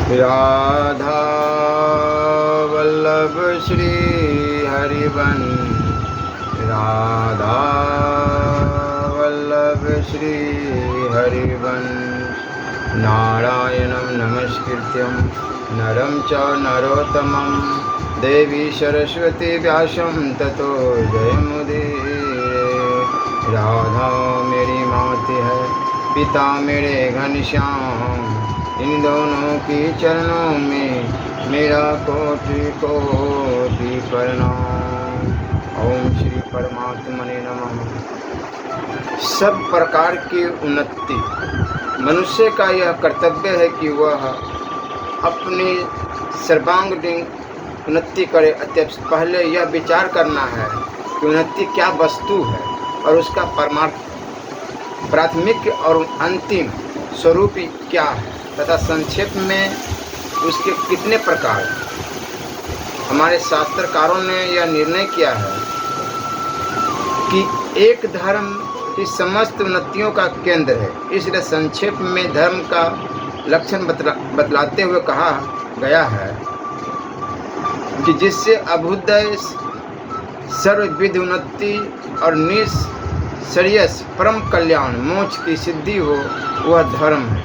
राधा वल्लभ श्री हरिवंश। राधा वल्लभ श्री हरिवंश। नारायणं नमस्कृत्यं नरं च नरोत्तमं देवी सरस्वती व्यासं ततो जयमुदीरये। राधा मेरी माता है, पिता मेरे घनश्याम, इन दोनों की चरणों में मेरा कोटि कोटि प्रणाम। ओम श्री परमात्मने नमः। सब प्रकार की उन्नति मनुष्य का यह कर्तव्य है कि वह अपनी सर्वांगीण उन्नति करे। अत्यंत पहले यह विचार करना है कि उन्नति क्या वस्तु है और उसका परमार्थ प्राथमिक और अंतिम स्वरूप क्या है तथा संक्षेप में उसके कितने प्रकार। हमारे शास्त्रकारों ने यह निर्णय किया है कि एक धर्म की समस्त उन्नतियों का केंद्र है। इसलिए संक्षेप में धर्म का लक्षण बतलाते हुए कहा गया है कि जिससे अभ्युदय सर्वविध उन्नति और निःश्रेयस परम कल्याण मोक्ष की सिद्धि हो वह धर्म है।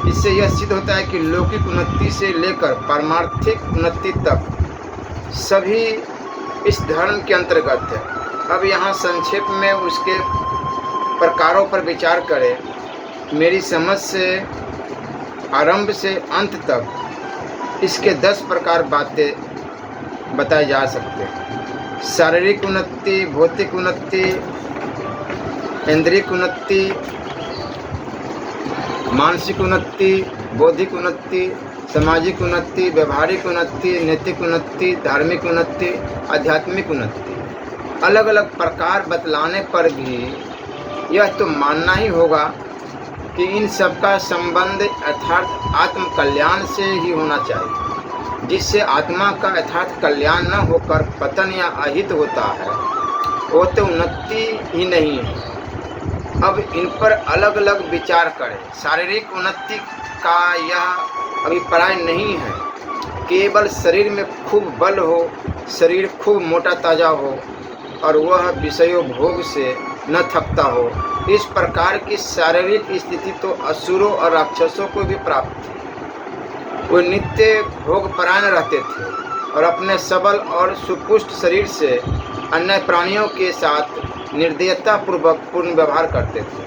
इससे यह सिद्ध होता है कि लौकिक उन्नति से लेकर पारमार्थिक उन्नति तक सभी इस धर्म के अंतर्गत है। अब यहाँ संक्षेप में उसके प्रकारों पर विचार करें। मेरी समझ से आरंभ से अंत तक इसके 10 प्रकार बातें बताए जा सकते हैं। शारीरिक उन्नति, भौतिक उन्नति, इंद्रियक उन्नति, मानसिक उन्नति, बौद्धिक उन्नति, सामाजिक उन्नति, व्यवहारिक उन्नति, नैतिक उन्नति, धार्मिक उन्नति, आध्यात्मिक उन्नति। अलग अलग प्रकार बतलाने पर भी यह तो मानना ही होगा कि इन सब का संबंध अर्थात आत्म कल्याण से ही होना चाहिए। जिससे आत्मा का यथार्थ कल्याण न होकर पतन या अहित होता है वो तो उन्नति ही नहीं है। अब इन पर अलग अलग विचार करें। शारीरिक उन्नति का यह अभिप्राय नहीं है केवल शरीर में खूब बल हो, शरीर खूब मोटा ताजा हो और वह विषयों भोग से न थकता हो। इस प्रकार की शारीरिक स्थिति तो असुरों और राक्षसों को भी प्राप्त थी। वे नित्य भोगपरायण रहते थे और अपने सबल और सुपुष्ट शरीर से अन्य प्राणियों के साथ निर्दयता पूर्वक पूर्ण व्यवहार करते थे,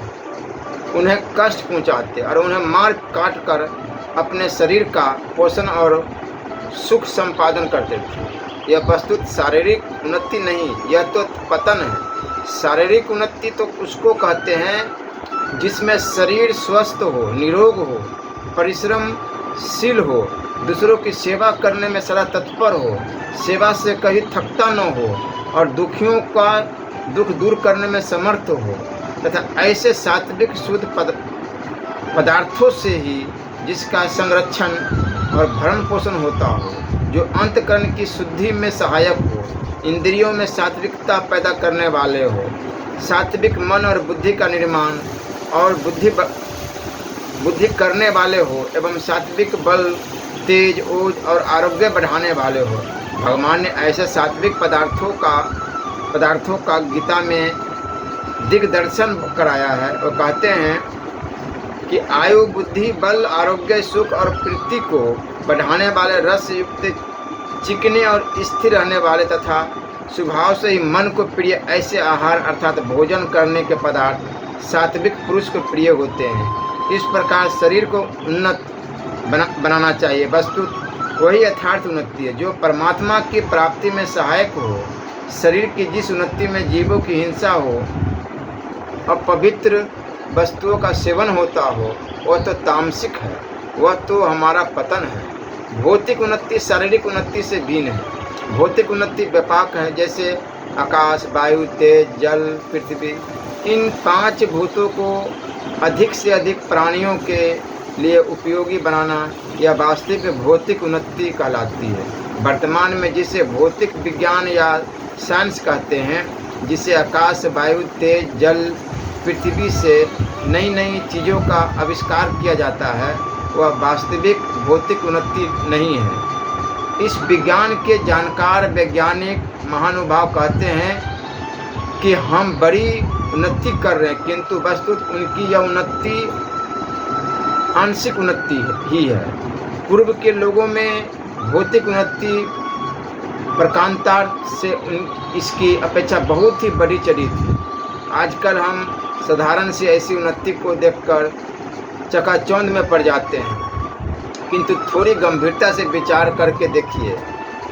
उन्हें कष्ट पहुंचाते और उन्हें मार काट कर अपने शरीर का पोषण और सुख संपादन करते थे। यह वस्तुत शारीरिक उन्नति नहीं, यह तो पतन है। शारीरिक उन्नति तो उसको कहते हैं जिसमें शरीर स्वस्थ हो, निरोग हो, परिश्रमशील हो, दूसरों की सेवा करने में सदा तत्पर हो, सेवा से कहीं थकता न हो और दुखियों का दुख दूर करने में समर्थ हो तथा ऐसे सात्विक शुद्ध पदार्थों से ही जिसका संरक्षण और भरण पोषण होता हो, जो अंतकरण की शुद्धि में सहायक हो, इंद्रियों में सात्विकता पैदा करने वाले हो, सात्विक मन और बुद्धि का निर्माण और बुद्धि करने वाले हो एवं सात्विक बल, तेज, ओज और आरोग्य बढ़ाने वाले हो। भगवान ने ऐसे सात्विक पदार्थों का गीता में दिग्दर्शन कराया है और कहते हैं कि आयु, बुद्धि, बल, आरोग्य, सुख और प्रीति को बढ़ाने वाले रस युक्त, चिकने और स्थिर रहने वाले तथा स्वभाव से ही मन को प्रिय ऐसे आहार अर्थात भोजन करने के पदार्थ सात्विक पुरुष को प्रिय होते हैं। इस प्रकार शरीर को उन्नत बनाना चाहिए। वस्तु वही यथार्थ उन्नति है जो परमात्मा की प्राप्ति में सहायक हो। शरीर की जिस उन्नति में जीवों की हिंसा हो, अपवित्र वस्तुओं का सेवन होता हो, वह तो तामसिक है, वह तो हमारा पतन है। भौतिक उन्नति शारीरिक उन्नति से भिन्न है। भौतिक उन्नति व्यापक है, जैसे आकाश, वायु, तेज, जल, पृथ्वी। इन 5 भूतों को अधिक से अधिक प्राणियों के लिए उपयोगी बनाना यह वास्तविक भौतिक उन्नति कहलाती है। वर्तमान में जिसे भौतिक विज्ञान या साइंस कहते हैं, जिसे आकाश, वायु, तेज, जल, पृथ्वी से नई नई चीज़ों का आविष्कार किया जाता है, वह वास्तविक भौतिक उन्नति नहीं है। इस विज्ञान के जानकार वैज्ञानिक महानुभाव कहते हैं कि हम बड़ी उन्नति कर रहे हैं, किंतु वस्तुतः उनकी यह उन्नति आंशिक उन्नति ही है। पूर्व के लोगों में भौतिक उन्नति प्रकांतर से इसकी अपेक्षा बहुत ही बड़ी चली थी। आजकल हम साधारण सी ऐसी उन्नति को देखकर चकाचौंध में पड़ जाते हैं, किंतु थोड़ी गंभीरता से विचार करके देखिए।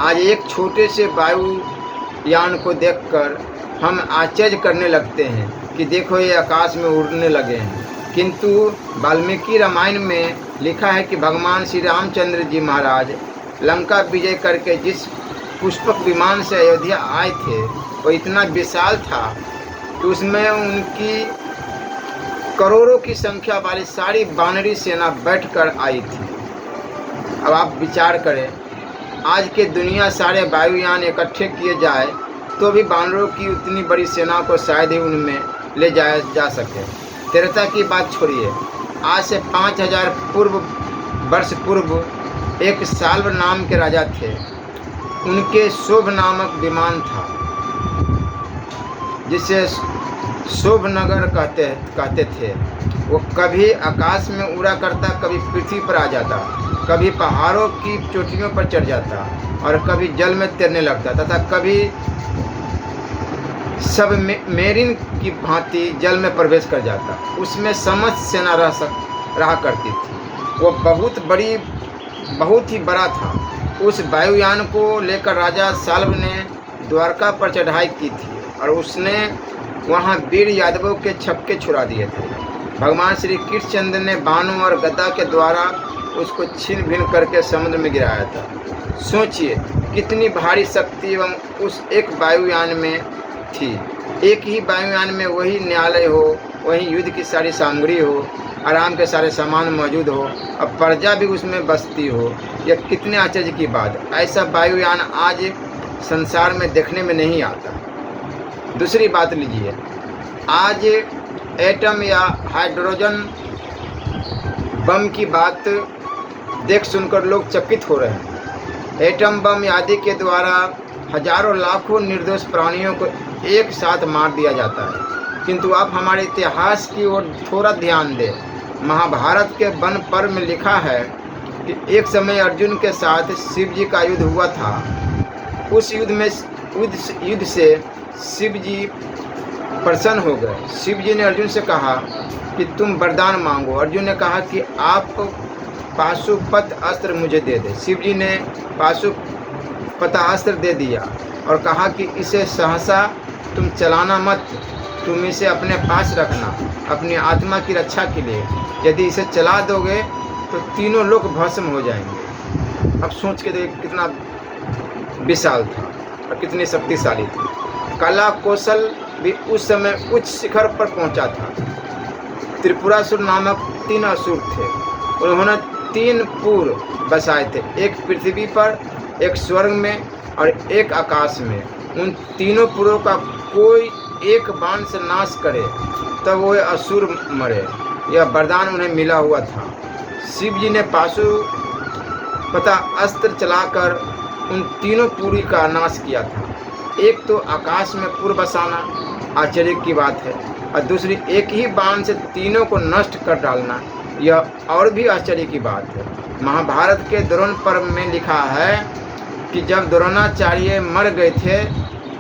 आज एक छोटे से वायुयान को देखकर हम आश्चर्य करने लगते हैं कि देखो ये आकाश में उड़ने लगे हैं, किंतु वाल्मीकि रामायण में लिखा है कि भगवान श्री रामचंद्र जी महाराज लंका विजय करके जिस पुष्पक विमान से अयोध्या आए थे वो इतना विशाल था कि उसमें उनकी करोड़ों की संख्या वाली सारी वानरी सेना बैठकर आई थी। अब आप विचार करें, आज के दुनिया सारे वायुयान इकट्ठे किए जाए तो भी वानरों की उतनी बड़ी सेना को शायद ही उनमें ले जाया जा सके। त्रेता की बात छोड़िए, आज से 5000 वर्ष पूर्व एक साल्व नाम के राजा थे। उनके शोभ नामक विमान था जिसे शोभनगर कहते थे। वो कभी आकाश में उड़ा करता, कभी पृथ्वी पर आ जाता, कभी पहाड़ों की चोटियों पर चढ़ जाता और कभी जल में तैरने लगता तथा कभी सबमेरीन की भांति जल में प्रवेश कर जाता। उसमें समस्त सेना रहा करती थी। वो बहुत ही बड़ा था। उस वायुयान को लेकर राजा साल्व ने द्वारका पर चढ़ाई की थी और उसने वहाँ वीर यादवों के छक्के छुड़ा दिए थे। भगवान श्री कृष्णचंद्र ने बाणों और गदा के द्वारा उसको छीन भिन्न करके समुद्र में गिराया था। सोचिए कितनी भारी शक्ति एवं उस एक वायुयान में थी। एक ही वायुयान में वही न्यायालय हो, वही युद्ध की सारी सामग्री हो, आराम के सारे सामान मौजूद हो, अब प्रजा भी उसमें बसती हो। यह कितने आश्चर्य की बात। ऐसा वायुयान आज संसार में देखने में नहीं आता। दूसरी बात लीजिए, आज एटम या हाइड्रोजन बम की बात देख सुनकर लोग चकित हो रहे हैं। एटम बम आदि के द्वारा हजारों लाखों निर्दोष प्राणियों को एक साथ मार दिया जाता है, किंतु आप हमारे इतिहास की ओर थोड़ा ध्यान दें। महाभारत के वन पर्व में लिखा है कि एक समय अर्जुन के साथ शिव जी का युद्ध हुआ था। उस युद्ध से शिव जी प्रसन्न हो गए। शिव जी ने अर्जुन से कहा कि तुम वरदान मांगो। अर्जुन ने कहा कि आप पाशुपत अस्त्र मुझे दे दे। शिव जी ने पाशुपत अस्त्र दे दिया और कहा कि इसे सहसा तुम चलाना मत, तुम इसे अपने पास रखना अपनी आत्मा की रक्षा के लिए। यदि इसे चला दोगे तो तीनों लोग भस्म हो जाएंगे। अब सोच के देखिए कितना विशाल था और कितनी शक्तिशाली थी। कला कौशल भी उस समय उच्च शिखर पर पहुंचा था। त्रिपुरासुर नामक 3 असुर थे। उन्होंने 3 पुर बसाए थे, एक पृथ्वी पर, एक स्वर्ग में और एक आकाश में। उन तीनों पुरों का कोई एक बाण से नाश करे तब वो असुर मरे। यह वरदान उन्हें मिला हुआ था। शिव जी ने पाशुपता अस्त्र चलाकर उन तीनों पुरी का नाश किया था। एक तो आकाश में पुर बसाना आश्चर्य की बात है, और दूसरी एक ही बाण से तीनों को नष्ट कर डालना, यह और भी आश्चर्य की बात है। महाभारत के द्रोण पर्व में लिखा है कि जब द्रोणाचार्य मर गए थे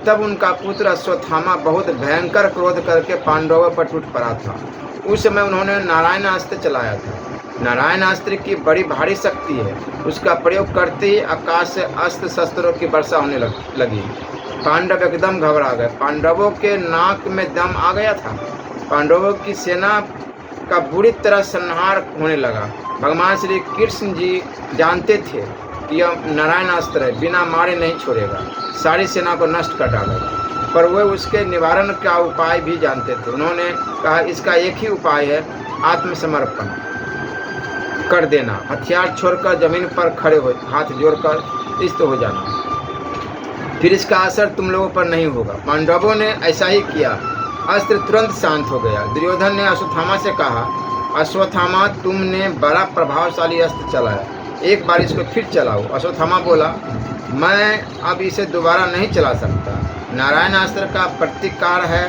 तब उनका पुत्र अश्वत्थामा बहुत भयंकर क्रोध करके पांडवों पर टूट पड़ा था। उस समय उन्होंने नारायण अस्त्र चलाया था। नारायण अस्त्र की बड़ी भारी शक्ति है। उसका प्रयोग करते ही आकाश से अस्त्र शस्त्रों की वर्षा होने लगी। पांडव एकदम घबरा गए। पांडवों के नाक में दम आ गया था। पांडवों की सेना का बुरी तरह संहार होने लगा। भगवान श्री कृष्ण जी जानते थे कि यह नारायण अस्त्र है, बिना मारे नहीं छोड़ेगा, सारी सेना को नष्ट कर डालेगा। पर वे उसके निवारण का उपाय भी जानते थे। उन्होंने कहा इसका एक ही उपाय है, आत्मसमर्पण कर देना, हथियार छोड़कर जमीन पर खड़े हो हाथ जोड़कर स्थिर हो जाना, फिर इसका असर तुम लोगों पर नहीं होगा। पांडवों ने ऐसा ही किया। अस्त्र तुरंत शांत हो गया। दुर्योधन ने अश्वत्थामा से कहा अश्वत्थामा, तुमने बड़ा प्रभावशाली अस्त्र चलाया, एक बार इसको फिर चलाओ। अश्वत्थामा बोला, मैं अब इसे दोबारा नहीं चला सकता। नारायण अस्त्र का प्रतीकार है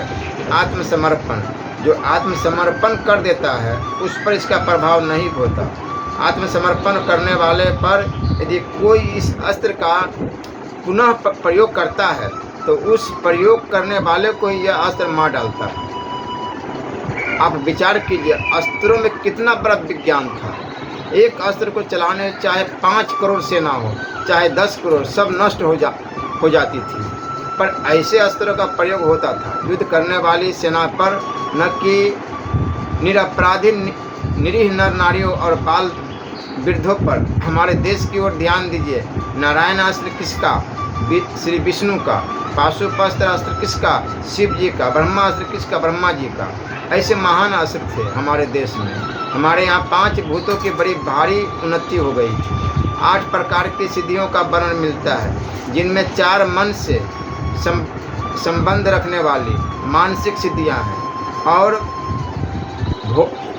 आत्मसमर्पण। जो आत्मसमर्पण कर देता है उस पर इसका प्रभाव नहीं होता। आत्मसमर्पण करने वाले पर यदि कोई इस अस्त्र का पुनः प्रयोग करता है तो उस प्रयोग करने वाले को यह अस्त्र मार डालता है। आप विचार कीजिए, अस्त्रों में कितना बड़ा विज्ञान था। एक अस्त्र को चलाने चाहे 5 करोड़ सेना हो, चाहे 10 करोड़, सब नष्ट हो जाती थी, पर ऐसे अस्त्रों का प्रयोग होता था। युद्ध करने वाली सेना पर, न कि निरपराधी निरीह नर नारियों और बाल वृद्धों पर। हमारे देश की ओर ध्यान दीजिए। नारायण अस्त्र किसका? श्री विष्णु का। पाशुपस्त्र अस्त्र किसका? शिव जी का। ब्रह्मास्त्र किसका? ब्रह्मा जी का। ऐसे महान अस्त्र थे हमारे देश में। हमारे यहाँ 5 भूतों की बड़ी भारी उन्नति हो गई थी। 8 प्रकार की सिद्धियों का वर्णन मिलता है, जिनमें 4 मन से संबंध रखने वाली मानसिक सिद्धियाँ हैं और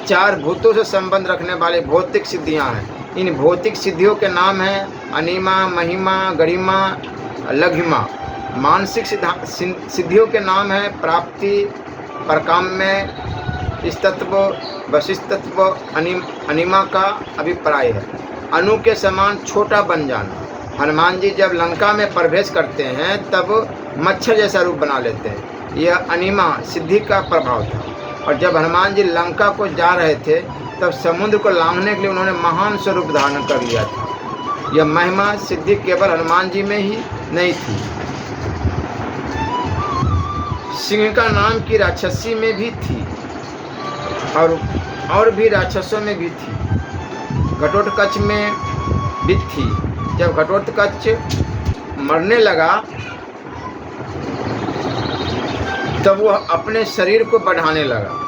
4 भूतों से संबंध रखने वाली भौतिक सिद्धियाँ हैं। इन भौतिक सिद्धियों के नाम हैं अनिमा, महिमा, गरिमा, लघिमा। मानसिक सिद्धियों के नाम हैं प्राप्ति, परकाम्य, स्तत्व, वशिष्ठत्व। अनिमा का अभिप्राय है अनु के समान छोटा बन जाना। हनुमान जी जब लंका में प्रवेश करते हैं तब मच्छर जैसा रूप बना लेते हैं। यह अनिमा सिद्धि का प्रभाव था। और जब हनुमान जी लंका को जा रहे थे तब समुद्र को लांघने के लिए उन्होंने महान स्वरूप धारण कर लिया था। यह महिमा सिद्धि केवल हनुमान जी में ही नहीं थी, सिंहिका नाम की राक्षसी में भी थी और भी राक्षसों में भी थी। घटोत्कच में भी थी। जब घटोत्कच मरने लगा तब वह अपने शरीर को बढ़ाने लगा।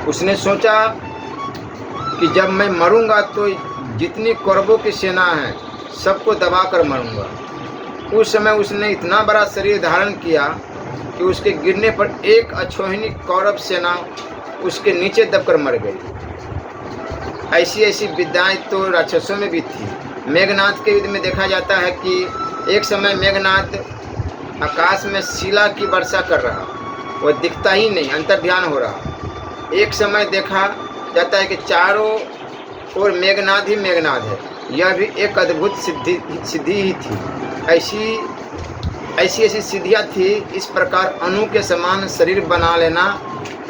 उसने सोचा कि जब मैं मरूंगा तो जितनी कौरवों की सेना है सबको दबाकर मरूंगा। उस समय उसने इतना बड़ा शरीर धारण किया कि उसके गिरने पर एक अछोहिनी कौरव सेना उसके नीचे दबकर मर गई। ऐसी ऐसी विद्याएं तो राक्षसों में भी थी। मेघनाद के युद्ध में देखा जाता है कि एक समय मेघनाद आकाश में शिला की वर्षा कर रहा, वह दिखता ही नहीं, अंतर्ध्यान हो रहा। एक समय देखा जाता है कि चारों ओर मेघनाद ही मेघनाद है। यह भी एक अद्भुत सिद्धि ही थी। ऐसी सिद्धियाँ थी। इस प्रकार अनु के समान शरीर बना लेना,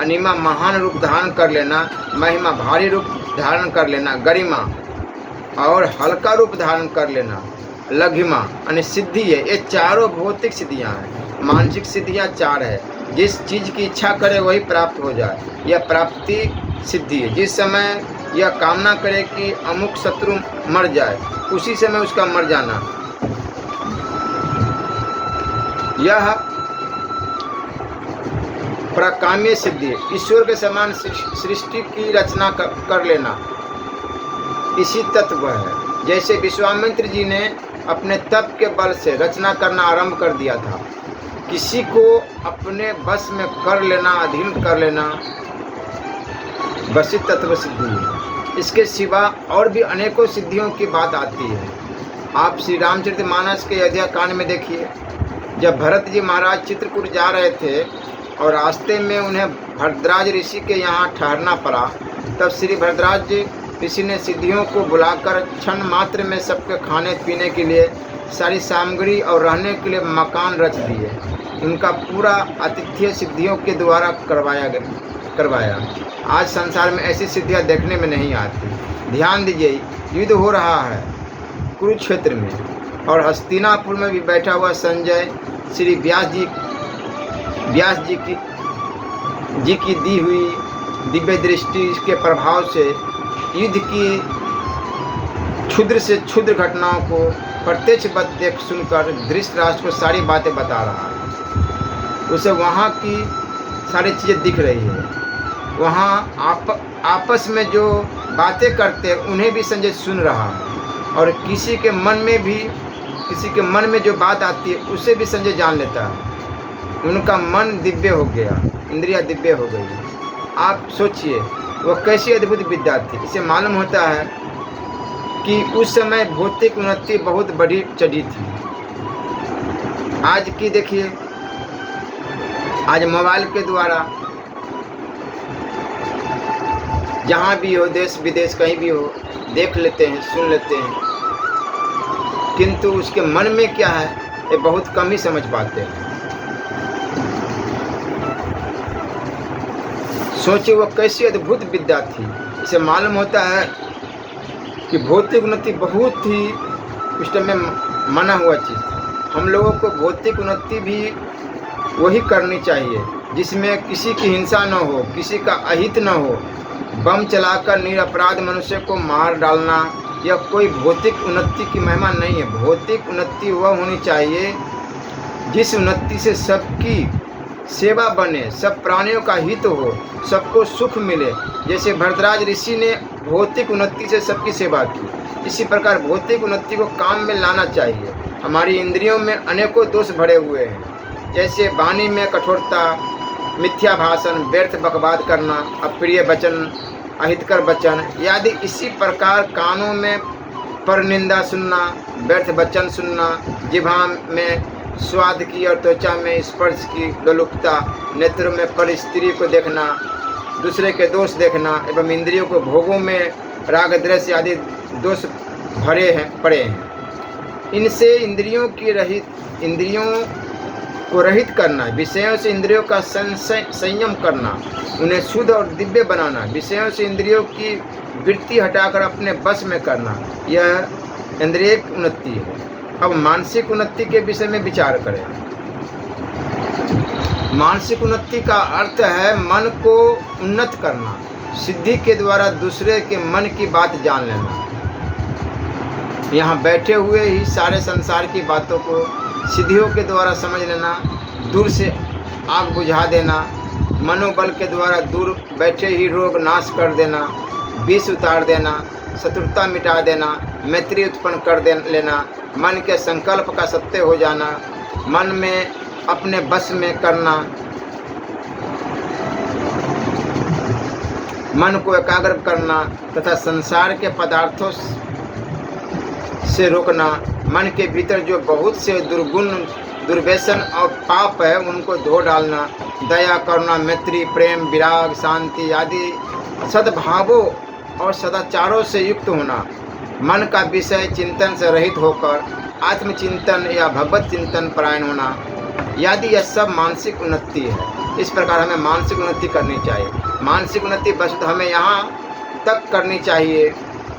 अनिमा महान रूप धारण कर लेना, महिमा भारी रूप धारण कर लेना, गरिमा और हल्का रूप धारण कर लेना, लघिमा यानी सिद्धि है। ये चारों भौतिक सिद्धियाँ हैं। मानसिक सिद्धियाँ 4 है। जिस चीज़ की इच्छा करे वही प्राप्त हो जाए, यह प्राप्ति सिद्धि है। जिस समय यह कामना करे कि अमुक शत्रु मर जाए, उसी समय उसका मर जाना, यह प्रकाम्य सिद्धि है। ईश्वर के समान सृष्टि की रचना कर लेना इसी तत्व है। जैसे विश्वामित्र जी ने अपने तप के बल से रचना करना आरंभ कर दिया था। किसी को अपने बस में कर लेना, अधीन कर लेना वशिष्ठ तत्व सिद्धि है। इसके सिवा और भी अनेकों सिद्धियों की बात आती है। आप श्री रामचरितमानस के अयोध्या कांड में देखिए, जब भरत जी महाराज चित्रकूट जा रहे थे और रास्ते में उन्हें भरद्वाज ऋषि के यहाँ ठहरना पड़ा, तब श्री भरद्वाज ऋषि ने सिद्धियों को बुलाकर क्षण मात्र में सबके खाने पीने के लिए सारी सामग्री और रहने के लिए मकान रच दिए। उनका पूरा आतिथ्य सिद्धियों के द्वारा करवाया। आज संसार में ऐसी सिद्धियां देखने में नहीं आती। ध्यान दीजिए, युद्ध हो रहा है कुरुक्षेत्र में और हस्तिनापुर में भी बैठा हुआ संजय श्री व्यास जी की दी हुई दिव्य दृष्टि के प्रभाव से युद्ध की क्षुद्र से क्षुद्र घटनाओं को प्रत्यक्ष देख सुनकर धृतराष्ट्र को सारी बातें बता रहा है। उसे वहाँ की सारी चीज़ें दिख रही है। वहाँ आपस में जो बातें करते हैं उन्हें भी संजय सुन रहा है और किसी के मन में जो बात आती है उसे भी संजय जान लेता है। उनका मन दिव्य हो गया, इंद्रिया दिव्य हो गई। आप सोचिए वह कैसी अद्भुत विद्या थी। इसे मालूम होता है कि उस समय भौतिक उन्नति बहुत बढ़ी चढ़ी थी। आज की देखिए, आज मोबाइल के द्वारा जहाँ भी हो, देश विदेश कहीं भी हो, देख लेते हैं, सुन लेते हैं, किंतु उसके मन में क्या है ये बहुत कम ही समझ पाते हैं। सोचिए वह कैसी अद्भुत विद्या थी। इसे मालूम होता है कि भौतिक उन्नति बहुत ही उस टाइम में माना हुआ चीज़ थी। हम लोगों को भौतिक उन्नति भी वही करनी चाहिए जिसमें किसी की हिंसा न हो, किसी का अहित न हो। बम चलाकर निरपराध मनुष्य को मार डालना यह कोई भौतिक उन्नति की महिमा नहीं है। भौतिक उन्नति वह होनी चाहिए जिस उन्नति से सबकी सेवा बने, सब प्राणियों का हित हो, सबको सुख मिले। जैसे भरद्वाज ऋषि ने भौतिक उन्नति से सबकी सेवा की, इसी प्रकार भौतिक उन्नति को काम में लाना चाहिए। हमारी इंद्रियों में अनेकों दोष भरे हुए हैं, जैसे वाणी में कठोरता, मिथ्या भाषण, व्यर्थ बकवाद करना, अप्रिय वचन, अहितकर वचन आदि। इसी प्रकार कानों में परनिंदा सुनना, व्यर्थ वचन सुनना, जिह्वा में स्वाद की और त्वचा में स्पर्श की लोलुपता, नेत्रों में पर स्त्री को देखना, दूसरे के दोष देखना एवं इंद्रियों को भोगों में राग द्वेष आदि दोष पड़े हैं। इनसे इंद्रियों को रहित करना, विषयों से इंद्रियों का संयम करना, उन्हें शुद्ध और दिव्य बनाना, विषयों से इंद्रियों की वृत्ति हटाकर अपने बस में करना, यह इंद्रिय उन्नति है। अब मानसिक उन्नति के विषय में विचार करें। मानसिक उन्नति का अर्थ है मन को उन्नत करना, सिद्धि के द्वारा दूसरे के मन की बात जान लेना। यहाँ बैठे हुए ही सारे संसार की बातों को सिद्धियों के द्वारा समझ लेना, दूर से आग बुझा देना, मनोबल के द्वारा दूर बैठे ही रोग नाश कर देना, विष उतार देना, शत्रुता मिटा देना, मैत्री उत्पन्न कर लेना, मन के संकल्प का सत्य हो जाना, मन में अपने बस में करना, मन को एकाग्र करना तथा संसार के पदार्थों से रोकना, मन के भीतर जो बहुत से दुर्गुण, दुर्व्यसन और पाप है उनको धो डालना, दया, करुणा, मैत्री, प्रेम, विराग, शांति आदि सद्भावों और सदाचारों से युक्त होना, मन का विषय चिंतन से रहित होकर आत्मचिंतन या भगवत चिंतन परायण होना, यदि यह सब मानसिक उन्नति है। इस प्रकार हमें मानसिक उन्नति करनी चाहिए। मानसिक उन्नति बस हमें यहाँ तक करनी चाहिए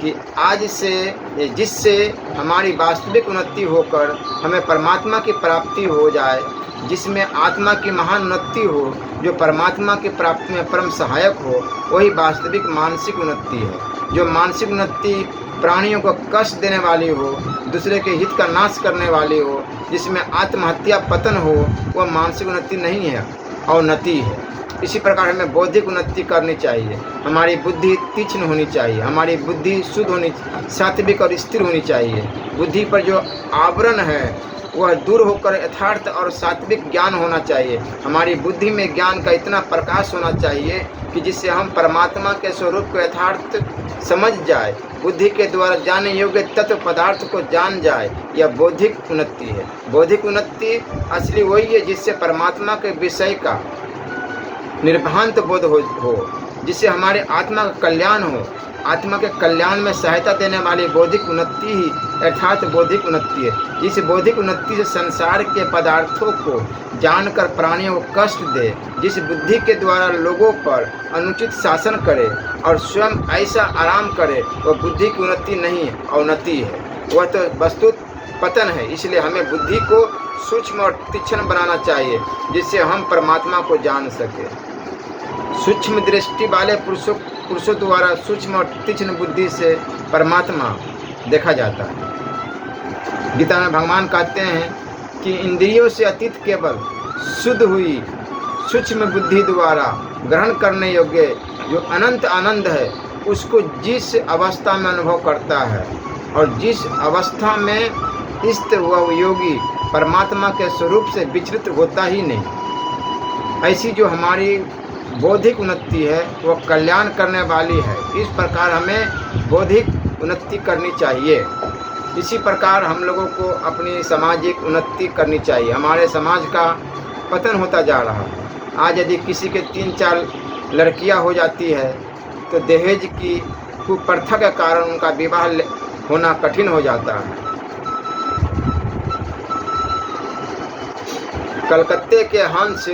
कि आज से जिससे हमारी वास्तविक उन्नति होकर हमें परमात्मा की प्राप्ति हो जाए, जिसमें आत्मा की महान उन्नति हो, जो परमात्मा की प्राप्ति में परम सहायक हो, वही वास्तविक मानसिक उन्नति है। जो मानसिक उन्नति प्राणियों को कष्ट देने वाली हो, दूसरे के हित का नाश करने वाली हो, जिसमें आत्महत्या पतन हो, वह मानसिक उन्नति नहीं है, अवनति है। इसी प्रकार हमें बौद्धिक उन्नति करनी चाहिए। हमारी बुद्धि तीक्ष्ण होनी चाहिए, हमारी बुद्धि शुद्ध होनी, सात्विक और स्थिर होनी चाहिए। बुद्धि पर जो आवरण है वह दूर होकर यथार्थ और सात्विक ज्ञान होना चाहिए। हमारी बुद्धि में ज्ञान का इतना प्रकाश होना चाहिए कि जिससे हम परमात्मा के स्वरूप को यथार्थ समझ जाए, बुद्धि के द्वारा जाने योग्य तत्व पदार्थ को जान जाए। यह बौद्धिक उन्नति है। बौद्धिक उन्नति असली वही है जिससे परमात्मा के विषय का निर्भांत बोध हो, जिससे हमारे आत्मा का कल्याण हो। आत्मा के कल्याण में सहायता देने वाली बौद्धिक उन्नति ही अर्थात बौद्धिक उन्नति है। जिस बौद्धिक उन्नति से संसार के पदार्थों को जानकर प्राणियों को कष्ट दे, जिस बुद्धि के द्वारा लोगों पर अनुचित शासन करे और स्वयं ऐसा आराम करे, वह बुद्धि की उन्नति नहीं अवनति है, वह तो वस्तुत पतन है। इसलिए हमें बुद्धि को सूक्ष्म और तीक्ष्ण बनाना चाहिए, जिससे हम परमात्मा को जान सके। सूक्ष्म दृष्टि वाले पुरुषों द्वारा सूक्ष्म और तीक्ष्ण बुद्धि से परमात्मा देखा जाता है। गीता में भगवान कहते हैं कि इंद्रियों से अतीत केवल शुद्ध हुई सूक्ष्म बुद्धि द्वारा ग्रहण करने योग्य जो अनंत आनंद है, उसको जिस अवस्था में अनुभव करता है और जिस अवस्था में स्थित वह योगी परमात्मा के स्वरूप से विचलित होता ही नहीं। ऐसी जो हमारी बौद्धिक उन्नति है वो कल्याण करने वाली है। इस प्रकार हमें बौद्धिक उन्नति करनी चाहिए। इसी प्रकार हम लोगों को अपनी सामाजिक उन्नति करनी चाहिए। हमारे समाज का पतन होता जा रहा है। आज यदि किसी के 3-4 लड़कियां हो जाती है तो दहेज की कुप्रथा के कारण उनका विवाह होना कठिन हो जाता है। कलकत्ते के हंस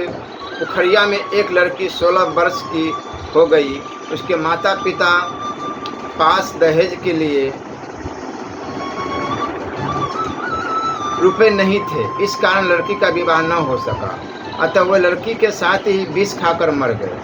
उखड़िया में एक लड़की 16 वर्ष की हो गई। उसके माता पिता पास दहेज के लिए रुपए नहीं थे, इस कारण लड़की का विवाह न हो सका। अतः वह लड़की के साथ ही विष खाकर मर गए।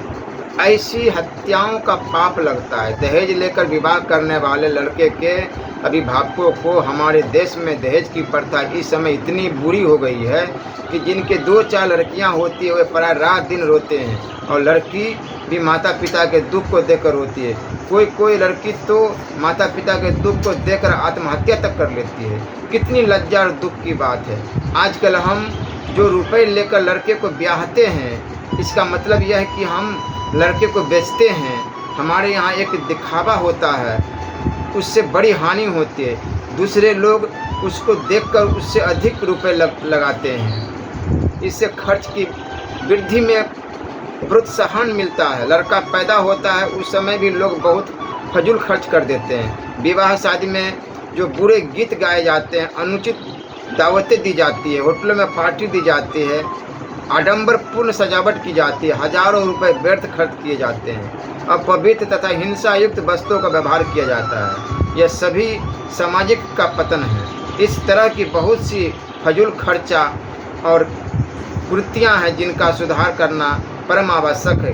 ऐसी हत्याओं का पाप लगता है। दहेज लेकर विवाह करने वाले लड़के के अभिभावकों को हमारे देश में दहेज की प्रथा इस समय इतनी बुरी हो गई है कि जिनके 2-4 लड़कियां होती है वे प्राय रात दिन रोते हैं और लड़की भी माता पिता के दुख को देखकर रोती है। कोई लड़की तो माता पिता के दुख को देखकर आत्महत्या तक कर लेती है। कितनी लज्जा और दुख की बात है। आजकल हम जो रुपए लेकर लड़के को ब्याहते हैं, इसका मतलब यह है कि हम लड़के को बेचते हैं। हमारे यहाँ एक दिखावा होता है, उससे बड़ी हानि होती है। दूसरे लोग उसको देखकर उससे अधिक रुपए लगाते हैं। इससे खर्च की वृद्धि में प्रोत्साहन मिलता है। लड़का पैदा होता है उस समय भी लोग बहुत फजूल खर्च कर देते हैं। विवाह शादी में जो बुरे गीत गाए जाते हैं, अनुचित दावतें दी जाती है, होटलों में पार्टी दी जाती है, आडंबरपूर्ण सजावट की जाती है, हजारों रुपए व्यर्थ खर्च किए जाते हैं, अपवित्र तथा हिंसा युक्त वस्तुओं का व्यवहार किया जाता है। यह सभी सामाजिक का पतन है। इस तरह की बहुत सी फजूल खर्चा और कुरीतियाँ हैं जिनका सुधार करना परम आवश्यक है।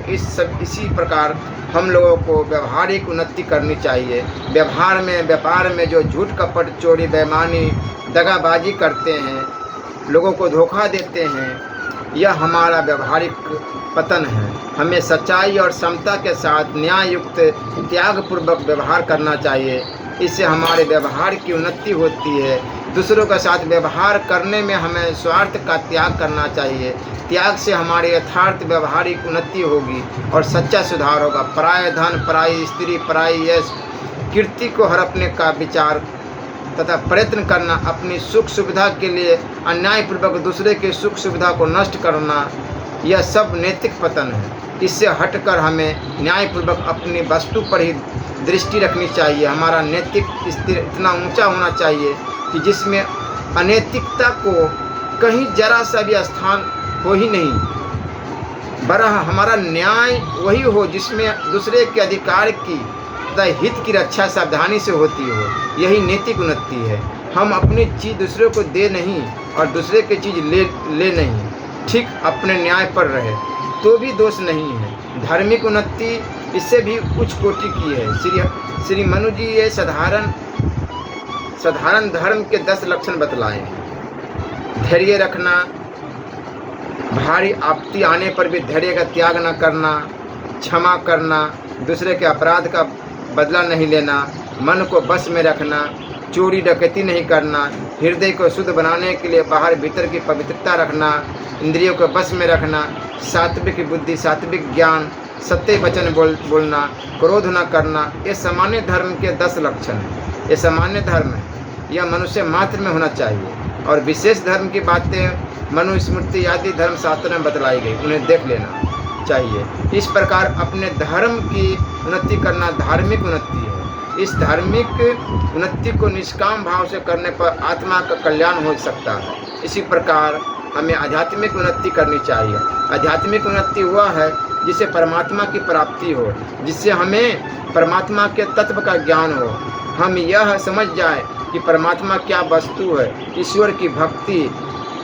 इसी प्रकार हम लोगों को व्यवहारिक उन्नति करनी चाहिए। व्यापार में जो झूठ कपट चोरी बेईमानी दगाबाजी करते हैं, लोगों को धोखा देते हैं, यह हमारा व्यवहारिक पतन है। हमें सच्चाई और समता के साथ न्याय युक्त त्यागपूर्वक व्यवहार करना चाहिए। इससे हमारे व्यवहार की उन्नति होती है। दूसरों के साथ व्यवहार करने में हमें स्वार्थ का त्याग करना चाहिए। त्याग से हमारी यथार्थ व्यवहारिक उन्नति होगी और सच्चा सुधार होगा। पराय धन, पराई स्त्री, पराई यश, कीर्ति को हड़पने का विचार तथा प्रयत्न करना, अपनी सुख सुविधा के लिए अन्यायपूर्वक दूसरे की सुख सुविधा को नष्ट करना, यह सब नैतिक पतन है। इससे हटकर हमें न्यायपूर्वक अपनी वस्तु पर ही दृष्टि रखनी चाहिए। हमारा नैतिक स्थिर इतना ऊंचा होना चाहिए कि जिसमें अनैतिकता को कहीं जरा सा भी स्थान हो ही नहीं। बरह हमारा न्याय वही हो जिसमें दूसरे के अधिकार की तथा हित की रक्षा सावधानी से होती हो। यही नैतिक उन्नति है। हम अपनी चीज़ दूसरे को दे नहीं और दूसरे की चीज़ ले नहीं, ठीक अपने न्याय पर रहे तो भी दोष नहीं है। धार्मिक उन्नति इससे भी उच्च कोटि की है। श्री मनु जी ये साधारण धर्म के 10 लक्षण बतलाए हैं। धैर्य रखना, भारी आपत्ति आने पर भी धैर्य का त्याग न करना, क्षमा करना, दूसरे के अपराध का बदला नहीं लेना, मन को बस में रखना, चोरी डकैती नहीं करना, हृदय को शुद्ध बनाने के लिए बाहर भीतर की पवित्रता रखना, इंद्रियों को बस में रखना, सात्विक बुद्धि, सात्विक ज्ञान, सत्य वचन बोलना, क्रोध न करना, ये सामान्य धर्म के 10 लक्षण हैं। ये सामान्य धर्म है, यह मनुष्य मात्र में होना चाहिए। और विशेष धर्म की बातें मनुस्मृति आदि धर्म शास्त्र में बतलाई गई, उन्हें देख लेना चाहिए। इस प्रकार अपने धर्म की उन्नति करना धार्मिक उन्नति है। इस धार्मिक उन्नति को निष्काम भाव से करने पर आत्मा का कल्याण हो सकता है। इसी प्रकार हमें आध्यात्मिक उन्नति करनी चाहिए। आध्यात्मिक उन्नति हुआ है जिससे परमात्मा की प्राप्ति हो, जिससे हमें परमात्मा के तत्व का ज्ञान हो। हम यह समझ जाए कि परमात्मा क्या वस्तु है। ईश्वर की भक्ति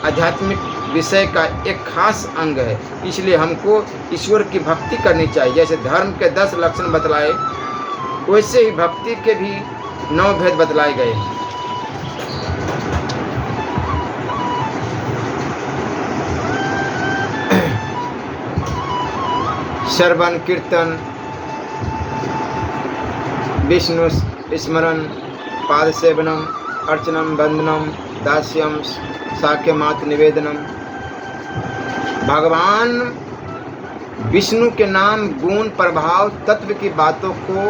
आध्यात्मिक विषय का एक खास अंग है, इसलिए हमको ईश्वर की भक्ति करनी चाहिए। जैसे धर्म के 10 लक्षण बतलाए, वैसे ही भक्ति के भी 9 भेद बतलाए गए हैं। श्रवण कीर्तन, विष्णु स्मरण, पाद सेवनम, अर्चनम, वंदनम, दास्यम, साक्यमात निवेदनम। भगवान विष्णु के नाम, गुण, प्रभाव, तत्व की बातों को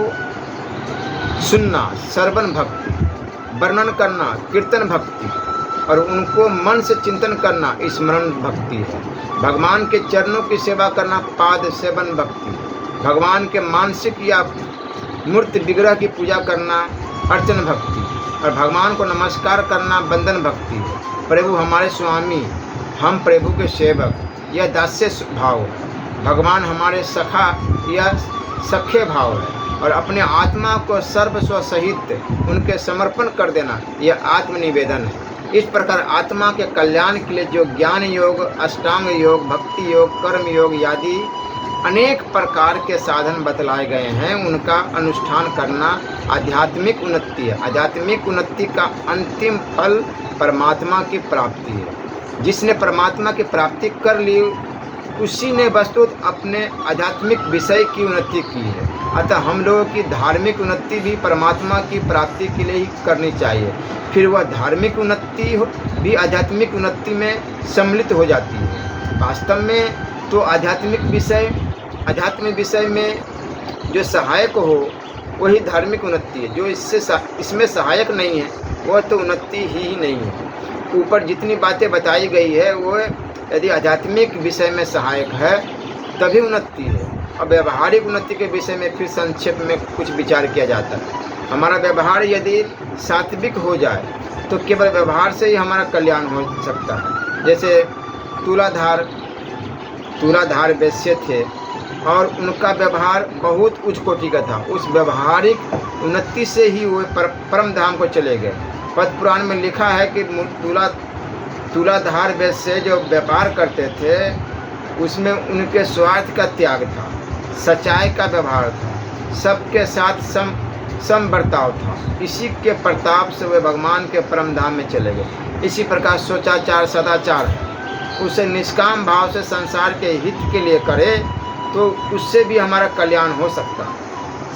सुनना श्रवण भक्ति, वर्णन करना कीर्तन भक्ति, और उनको मन से चिंतन करना स्मरण भक्ति है। भगवान के चरणों की सेवा करना पाद सेवन भक्ति, भगवान के मानसिक या मूर्ति विग्रह की पूजा करना अर्चन भक्ति, और भगवान को नमस्कार करना वंदन भक्ति है। प्रभु हमारे स्वामी, हम प्रभु के सेवक, यह दास्य भाव है। भगवान हमारे सखा, यह सख्य भाव है। और अपने आत्मा को सर्वस्व सहित उनके समर्पण कर देना, यह आत्मनिवेदन है। इस प्रकार आत्मा के कल्याण के लिए जो ज्ञान योग, अष्टांग योग, भक्ति योग, कर्म योग आदि अनेक प्रकार के साधन बतलाए गए हैं, उनका अनुष्ठान करना आध्यात्मिक उन्नति है। आध्यात्मिक उन्नति का अंतिम फल परमात्मा की प्राप्ति है। जिसने परमात्मा की प्राप्ति कर ली, उसी ने वस्तुत अपने आध्यात्मिक विषय की उन्नति की है। अतः हम लोगों की धार्मिक उन्नति भी परमात्मा की प्राप्ति के लिए ही करनी चाहिए। फिर वह धार्मिक उन्नति भी आध्यात्मिक उन्नति में सम्मिलित हो जाती है। वास्तव में तो आध्यात्मिक विषय में जो सहायक हो वही धार्मिक उन्नति है। जो इसमें सहायक नहीं है वह तो उन्नति ही नहीं है। ऊपर जितनी बातें बताई गई है वो यदि आध्यात्मिक विषय में सहायक है तभी उन्नति है। और व्यवहारिक उन्नति के विषय में फिर संक्षेप में कुछ विचार किया जाता है। हमारा व्यवहार यदि सात्विक हो जाए तो केवल व्यवहार से ही हमारा कल्याण हो सकता है। जैसे तुलाधार वैश्य थे और उनका व्यवहार बहुत उच्च कोटि का था। उस व्यवहारिक उन्नति से ही वो परम धाम को चले गए। पद्म पुराण में लिखा है कि तुलाधार वैश्य जो व्यापार करते थे उसमें उनके स्वार्थ का त्याग था, सच्चाई का व्यवहार था, सबके साथ सम बर्ताव था। इसी के प्रताप से वे भगवान के परम धाम में चले गए। इसी प्रकार सोचाचार सदाचार है, उसे निष्काम भाव से संसार के हित के लिए करे तो उससे भी हमारा कल्याण हो सकता है।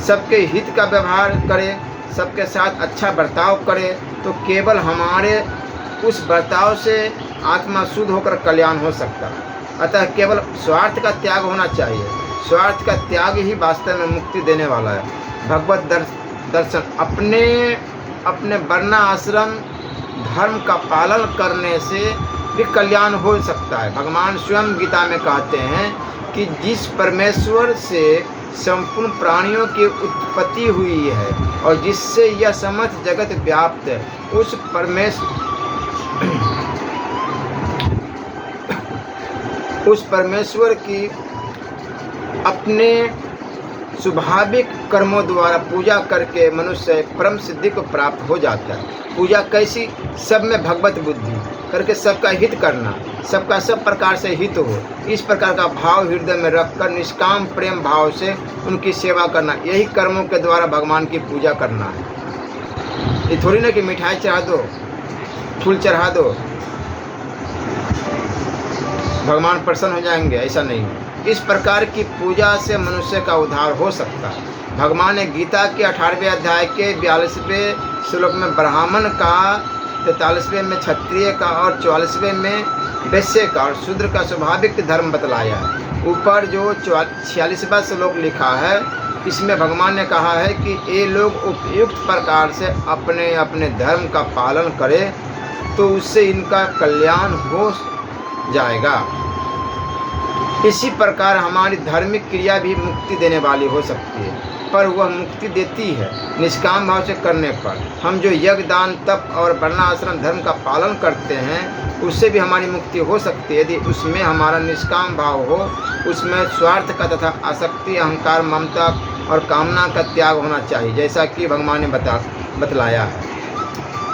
सबके हित का व्यवहार करे, सबके साथ अच्छा बर्ताव करे तो केवल हमारे उस बर्ताव से आत्मा शुद्ध होकर कल्याण हो सकता है। अतः केवल स्वार्थ का त्याग होना चाहिए। स्वार्थ का त्याग ही वास्तव में मुक्ति देने वाला है। भगवत दर्शन अपने वर्ण आश्रम धर्म का पालन करने से भी कल्याण हो सकता है। भगवान स्वयं गीता में कहते हैं कि जिस परमेश्वर से संपूर्ण प्राणियों की उत्पत्ति हुई है और जिससे यह समस्त जगत व्याप्त है, उस परमेश्वर की अपने स्वाभाविक कर्मों द्वारा पूजा करके मनुष्य परम सिद्धि को प्राप्त हो जाता है। पूजा कैसी? सब में भगवत बुद्धि करके सबका हित करना, सबका सब प्रकार से हित हो, इस प्रकार का भाव हृदय में रखकर निष्काम प्रेम भाव से उनकी सेवा करना, यही कर्मों के द्वारा भगवान की पूजा करना है। ये थोड़ी ना कि मिठाई चढ़ा दो, फूल चढ़ा दो, भगवान प्रसन्न हो जाएंगे, ऐसा नहीं। इस प्रकार की पूजा से मनुष्य का उद्धार हो सकता है। भगवान ने गीता के 18वें अध्याय के 42वें श्लोक में ब्राह्मण का, 43वें में क्षत्रिय का और 44वें में वैश्य का और शूद्र का स्वाभाविक धर्म बतलाया है। ऊपर जो 46वां श्लोक लिखा है इसमें भगवान ने कहा है कि ये लोग उपयुक्त प्रकार से अपने अपने धर्म का पालन करें तो उससे इनका कल्याण हो जाएगा। इसी प्रकार हमारी धार्मिक क्रिया भी मुक्ति देने वाली हो सकती है, पर वह मुक्ति देती है निष्काम भाव से करने पर। हम जो यज्ञ दान तप और वर्णाश्रम धर्म का पालन करते हैं उससे भी हमारी मुक्ति हो सकती है यदि उसमें हमारा निष्काम भाव हो, उसमें स्वार्थ का तथा आसक्ति, अहंकार, ममता और कामना का त्याग होना चाहिए, जैसा कि भगवान ने बतलाया है।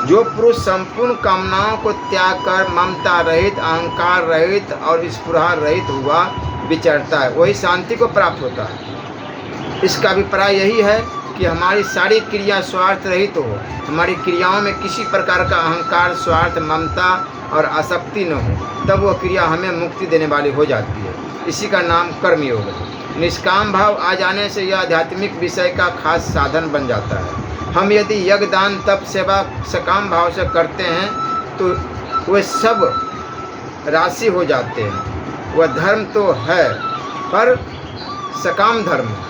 जो पुरुष संपूर्ण कामनाओं को त्याग कर ममता रहित, अहंकार रहित और स्पृहा रहित हुआ विचरता है वही शांति को प्राप्त होता है। इसका अभिप्राय यही है कि हमारी सारी क्रिया स्वार्थ रहित हो, हमारी क्रियाओं में किसी प्रकार का अहंकार, स्वार्थ, ममता और आसक्ति न हो, तब वह क्रिया हमें मुक्ति देने वाली हो जाती है। इसी का नाम कर्मयोग है। निष्काम भाव आ जाने से यह आध्यात्मिक विषय का खास साधन बन जाता है। हम यदि यज्ञ दान तप सेवा सकाम भाव से करते हैं तो वे सब राशि हो जाते हैं। वह धर्म तो है पर सकाम धर्म है।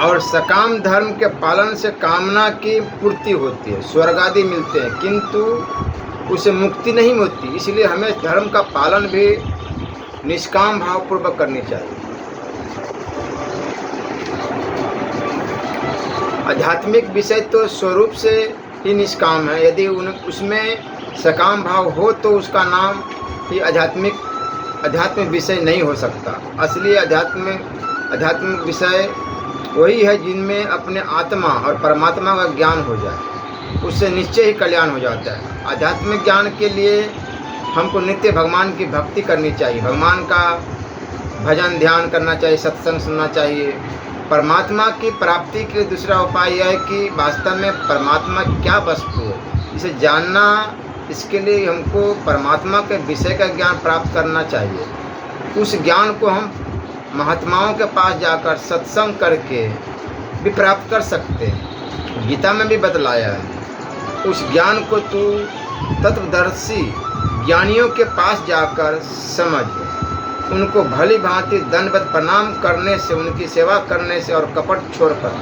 और सकाम धर्म के पालन से कामना की पूर्ति होती है, स्वर्ग आदि मिलते हैं, किंतु उसे मुक्ति नहीं होती। इसलिए हमें धर्म का पालन भी निष्काम भाव पूर्वक करनी चाहिए। आध्यात्मिक विषय तो स्वरूप से ही निष्काम है। यदि उसमें सकाम भाव हो तो उसका नाम ही अध्यात्म विषय नहीं हो सकता। असली आध्यात्मिक विषय वही है जिनमें अपने आत्मा और परमात्मा का ज्ञान हो जाए, उससे निश्चय ही कल्याण हो जाता है। आध्यात्मिक ज्ञान के लिए हमको नित्य भगवान की भक्ति करनी चाहिए, भगवान का भजन ध्यान करना चाहिए, सत्संग सुनना चाहिए। परमात्मा की प्राप्ति के लिए दूसरा उपाय यह है कि वास्तव में परमात्मा क्या वस्तु है, इसे जानना। इसके लिए हमको परमात्मा के विषय का ज्ञान प्राप्त करना चाहिए। उस ज्ञान को हम महात्माओं के पास जाकर सत्संग करके भी प्राप्त कर सकते हैं। गीता में भी बतलाया है, उस ज्ञान को तू तत्वदर्शी ज्ञानियों के पास जाकर समझ, उनको भली भांति दंडवत प्रणाम करने से, उनकी सेवा करने से और कपट छोड़कर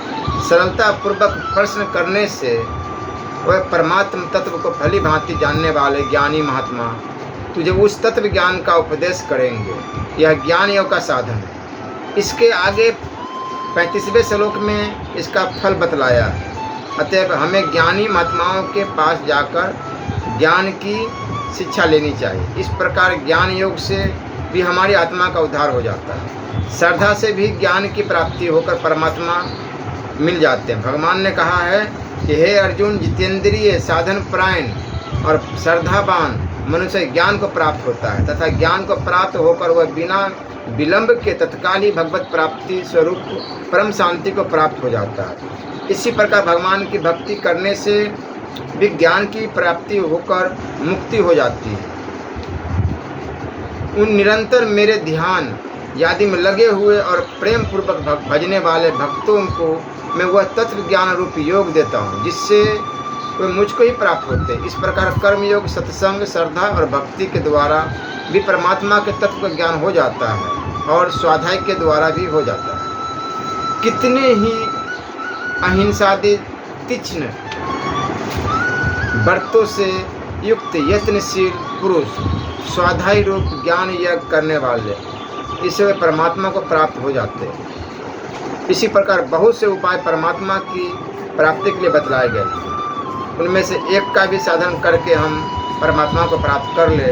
सरलता पूर्वक प्रश्न करने से वह परमात्म तत्व को भली भांति जानने वाले ज्ञानी महात्मा तुझे उस तत्व ज्ञान का उपदेश करेंगे। यह ज्ञान योग का साधन है। इसके आगे 35वें श्लोक में इसका फल बतलाया है। अतएव हमें ज्ञानी महात्माओं के पास जाकर ज्ञान की शिक्षा लेनी चाहिए। इस प्रकार ज्ञान योग से भी हमारी आत्मा का उद्धार हो जाता है। श्रद्धा से भी ज्ञान की प्राप्ति होकर परमात्मा मिल जाते हैं। भगवान ने कहा है कि हे अर्जुन, जितेंद्रिय साधन परायण और श्रद्धावान मनुष्य ज्ञान को प्राप्त होता है तथा ज्ञान को प्राप्त होकर वह बिना विलंब के तत्काल ही भगवत प्राप्ति स्वरूप परम शांति को प्राप्त हो जाता है। इसी प्रकार भगवान की भक्ति करने से भी ज्ञान की प्राप्ति होकर मुक्ति हो जाती है। उन निरंतर मेरे ध्यान यादि में लगे हुए और प्रेम पूर्वक भजने वाले भक्तों को मैं वह तत्व ज्ञान रूप योग देता हूँ, जिससे वे मुझको ही प्राप्त होते हैं। इस प्रकार कर्म योग, सत्संग, श्रद्धा और भक्ति के द्वारा भी परमात्मा के तत्व का ज्ञान हो जाता है और स्वाध्याय के द्वारा भी हो जाता है। कितने ही अहिंसादि तीक्ष्ण व्रतों से युक्त यत्नशील पुरुष स्वाध्याय रूप ज्ञान यज्ञ करने वाले, इससे वे परमात्मा को प्राप्त हो जाते हैं। इसी प्रकार बहुत से उपाय परमात्मा की प्राप्ति के लिए बतलाए गए। उनमें से एक का भी साधन करके हम परमात्मा को प्राप्त कर ले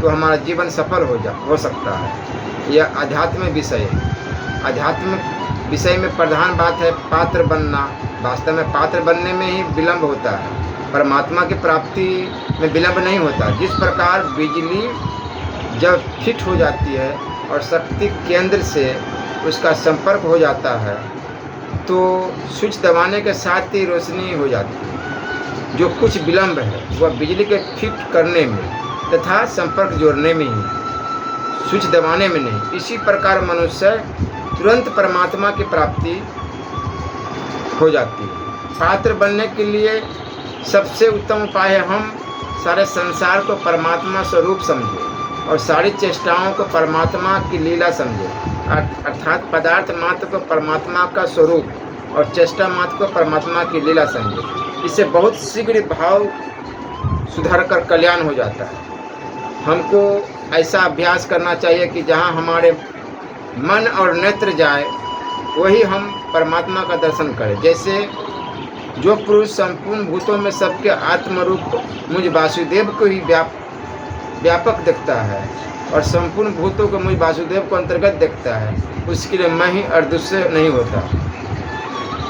तो हमारा जीवन सफल हो सकता है। यह आध्यात्मिक विषय है। आध्यात्मिक विषय में प्रधान बात है पात्र बनना। वास्तव में पात्र बनने में ही विलंब होता है, परमात्मा की प्राप्ति में विलंब नहीं होता। जिस प्रकार बिजली जब फिट हो जाती है और शक्ति केंद्र से उसका संपर्क हो जाता है तो स्विच दबाने के साथ ही रोशनी हो जाती है। जो कुछ विलंब है वह बिजली के फिट करने में तथा संपर्क जोड़ने में ही, स्विच दबाने में नहीं। इसी प्रकार मनुष्य तुरंत परमात्मा की प्राप्ति हो जाती है। पात्र बनने के लिए सबसे उत्तम उपाय है हम सारे संसार को परमात्मा स्वरूप समझें और सारी चेष्टाओं को परमात्मा की लीला समझें, अर्थात पदार्थ मात्र को परमात्मा का स्वरूप और चेष्टा मात्र को परमात्मा की लीला समझें। इससे बहुत शीघ्र भाव सुधर कर कल्याण हो जाता है। हमको ऐसा अभ्यास करना चाहिए कि जहाँ हमारे मन और नेत्र जाए वही हम परमात्मा का दर्शन करें। जैसे जो पुरुष संपूर्ण भूतों में सबके आत्मरूप मुझ वासुदेव को ही व्यापक देखता है और संपूर्ण भूतों को मुझ वासुदेव को अंतर्गत देखता है, उसके लिए मैं ही और दूसरे नहीं होता,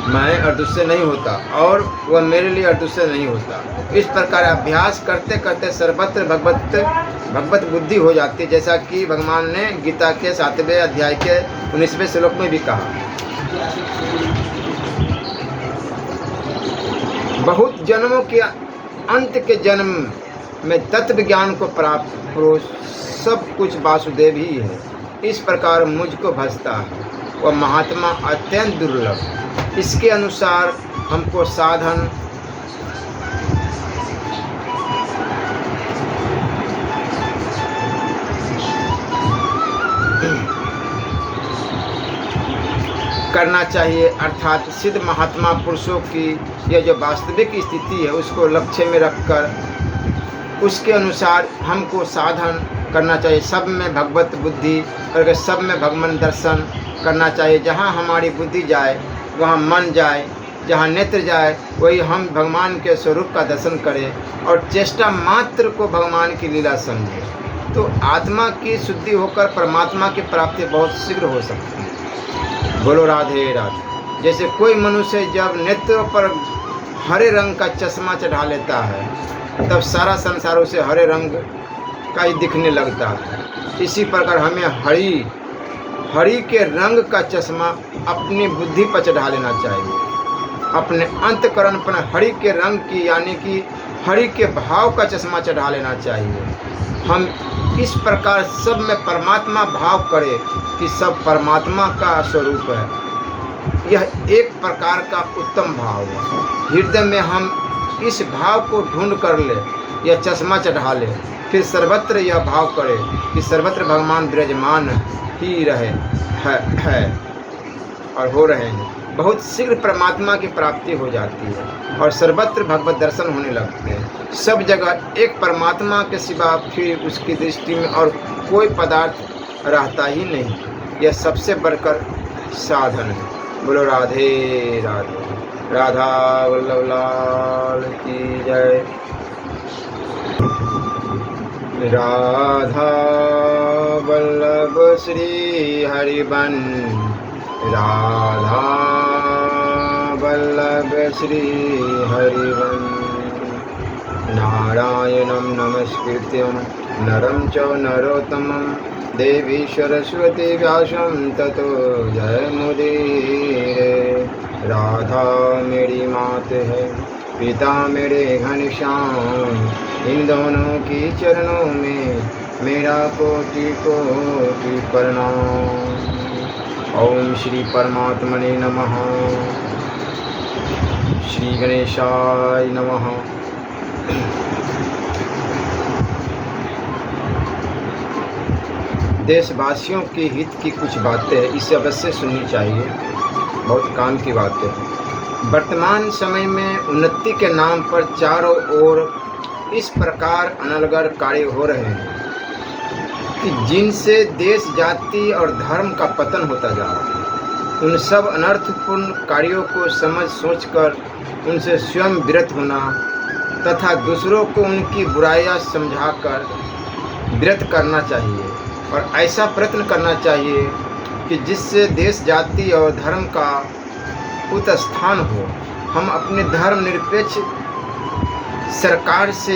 मैं और दूसरे नहीं होता और वह मेरे लिए और दूसरे नहीं होता। इस प्रकार अभ्यास करते करते सर्वत्र भगवत बुद्धि हो जाती है, जैसा कि भगवान ने गीता के 7वें अध्याय के 19वें श्लोक में भी कहा। बहुत जन्मों के अंत के जन्म में तत्व ज्ञान को प्राप्त पुरुष सब कुछ वासुदेव ही है। इस प्रकार मुझको भजता है वह महात्मा अत्यंत दुर्लभ। इसके अनुसार हमको साधन करना चाहिए, अर्थात सिद्ध महात्मा पुरुषों की यह जो वास्तविक स्थिति है उसको लक्ष्य में रखकर उसके अनुसार हमको साधन करना चाहिए। सब में भगवत बुद्धि करके सब में भगवान दर्शन करना चाहिए। जहाँ हमारी बुद्धि जाए वहाँ मन जाए, जहाँ नेत्र जाए वही हम भगवान के स्वरूप का दर्शन करें और चेष्टा मात्र को भगवान की लीला समझें। तो आत्मा की शुद्धि होकर परमात्मा की प्राप्ति बहुत शीघ्र हो सकती है। बोलो राधे राधे। जैसे कोई मनुष्य जब नेत्रों पर हरे रंग का चश्मा चढ़ा लेता है तब सारा संसार उसे हरे रंग का ही दिखने लगता है। इसी प्रकार हमें हरि के रंग का चश्मा अपनी बुद्धि पर चढ़ा लेना चाहिए, अपने अंतकरण पर हरि के रंग की यानी कि हरि के भाव का चश्मा चढ़ा लेना चाहिए। हम इस प्रकार सब में परमात्मा भाव करें कि सब परमात्मा का स्वरूप है। यह एक प्रकार का उत्तम भाव है। हृदय में हम इस भाव को ढूंढ कर ले, यह चश्मा चढ़ा ले, फिर सर्वत्र यह भाव करे कि सर्वत्र भगवान विराजमान ही रहे है और हो रहे हैं। बहुत शीघ्र परमात्मा की प्राप्ति हो जाती है और सर्वत्र भगवत दर्शन होने लगते हैं। सब जगह एक परमात्मा के सिवा फिर उसकी दृष्टि में और कोई पदार्थ रहता ही नहीं। यह सबसे बढ़कर साधन है। बोलो राधे राधे। राधा वल्लभ लाल की जय। Radha Vallabh Shri everyone, Radha Vallabh Shri everyone. नारायणं नमस्कृत्यं नरं च नरोत्तमं देवी सरस्वती व्यासं ततो जयमुदीरये। राधा मेरी मात है, पिता मेरे घनश्याम, इन दोनों की चरणों में मेरा कोटि कोटि प्रणाम। ओम श्री परमात्मने नमः। श्री गणेशाय नमः। देशवासियों के हित की कुछ बातें हैं, इसे अवश्य सुननी चाहिए, बहुत काम की बातें हैं। वर्तमान समय में उन्नति के नाम पर चारों ओर इस प्रकार अनलगर कार्य हो रहे हैं कि जिनसे देश जाति और धर्म का पतन होता जा रहा है। उन सब अनर्थपूर्ण कार्यों को समझ सोचकर उनसे स्वयं विरत होना तथा दूसरों को उनकी बुराइयां समझाकर विरत करना चाहिए और ऐसा प्रयत्न करना चाहिए कि जिससे देश जाति और धर्म का उत्थान हो। हम अपने धर्मनिरपेक्ष सरकार से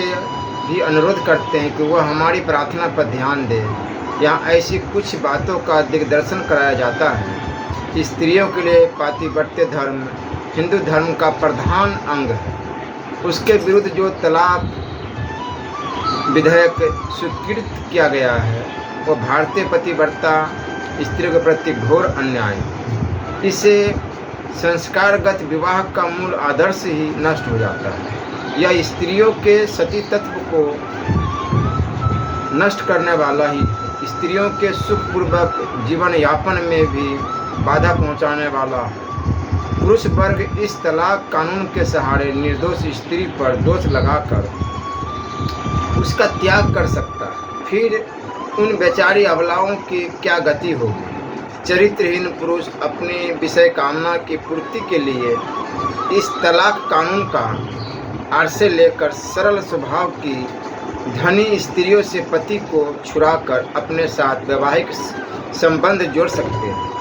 भी अनुरोध करते हैं कि वह हमारी प्रार्थना पर ध्यान दे। यहाँ ऐसी कुछ बातों का दिग्दर्शन कराया जाता है। स्त्रियों के लिए पातिव्रत्य धर्म हिंदू धर्म का प्रधान अंग है। उसके विरुद्ध जो तलाक विधेयक स्वीकृत किया गया है वह भारतीय पतिव्रता स्त्रियों के प्रति घोर अन्याय है। इससे संस्कारगत विवाह का मूल आदर्श ही नष्ट हो जाता है। यह स्त्रियों के सती तत्व को नष्ट करने वाला ही, स्त्रियों के सुखपूर्वक जीवन यापन में भी बाधा पहुंचाने वाला। पुरुष वर्ग इस तलाक कानून के सहारे निर्दोष स्त्री पर दोष लगाकर उसका त्याग कर सकता है। फिर उन बेचारी अबलाओं की क्या गति होगी। चरित्रहीन पुरुष अपनी विषय कामना की पूर्ति के लिए इस तलाक कानून का आश्रय लेकर सरल स्वभाव की धनी स्त्रियों से पति को छुड़ाकर अपने साथ वैवाहिक संबंध जोड़ सकते हैं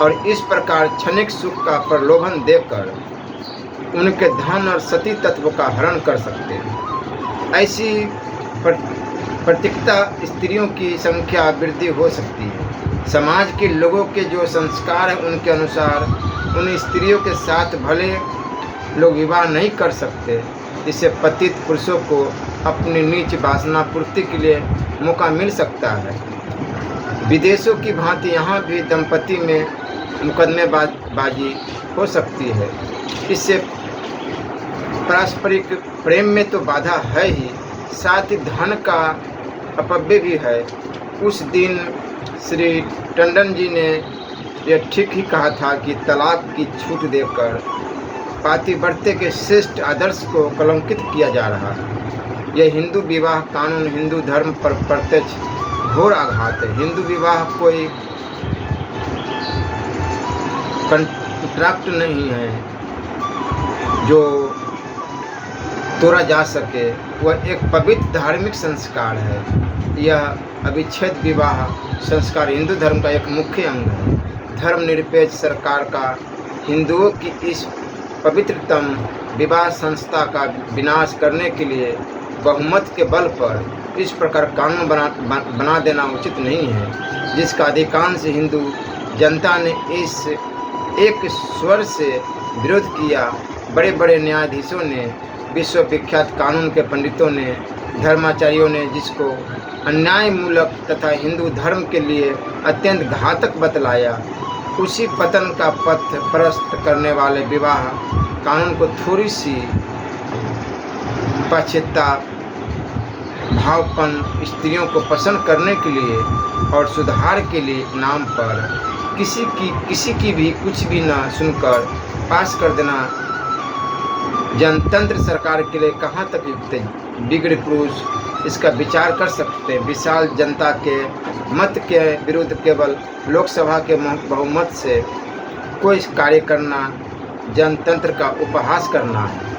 और इस प्रकार क्षणिक सुख का प्रलोभन देकर उनके धन और सती तत्व का हरण कर सकते हैं। ऐसी प्रतिकता स्त्रियों की संख्या वृद्धि हो सकती है। समाज के लोगों के जो संस्कार हैं उनके अनुसार उन स्त्रियों के साथ भले लोग विवाह नहीं कर सकते। इससे पतित पुरुषों को अपनी नीच वासना पूर्ति के लिए मौका मिल सकता है। विदेशों की भांति यहाँ भी दंपति में मुकदमेबाजी हो सकती है। इससे पारस्परिक प्रेम में तो बाधा है ही, साथ ही धन का अपव्यय भी है। उस दिन श्री टंडन जी ने यह ठीक ही कहा था कि तलाक की छूट देकर पातिव्रत्य के श्रेष्ठ आदर्श को कलंकित किया जा रहा है। यह हिंदू विवाह कानून हिंदू धर्म पर प्रत्यक्ष घोर आघात है। हिंदू विवाह कोई कॉन्ट्रैक्ट नहीं है जो तोड़ा जा सके, वह एक पवित्र धार्मिक संस्कार है। यह अविच्छेद विवाह संस्कार हिंदू धर्म का एक मुख्य अंग है। धर्मनिरपेक्ष सरकार का हिंदुओं की इस पवित्रतम विवाह संस्था का विनाश करने के लिए बहुमत के बल पर इस प्रकार कानून बना देना उचित नहीं है, जिसका अधिकांश हिंदू जनता ने इस एक स्वर से विरोध किया। बड़े बड़े न्यायाधीशों ने, विश्वविख्यात कानून के पंडितों ने, धर्माचार्यों ने जिसको अन्यायमूलक तथा हिंदू धर्म के लिए अत्यंत घातक बतलाया, उसी पतन का पथ प्रशस्त करने वाले विवाह कानून को थोड़ी सी पश्चाता भावपन स्त्रियों को पसंद करने के लिए और सुधार के लिए नाम पर किसी की भी कुछ भी न सुनकर पास कर देना जनतंत्र सरकार के लिए कहाँ तक युक्त है। बिगड़े पुरुष इसका विचार कर सकते हैं। विशाल जनता के मत के विरुद्ध केवल लोकसभा के बहुमत से कोई कार्य करना जनतंत्र का उपहास करना है।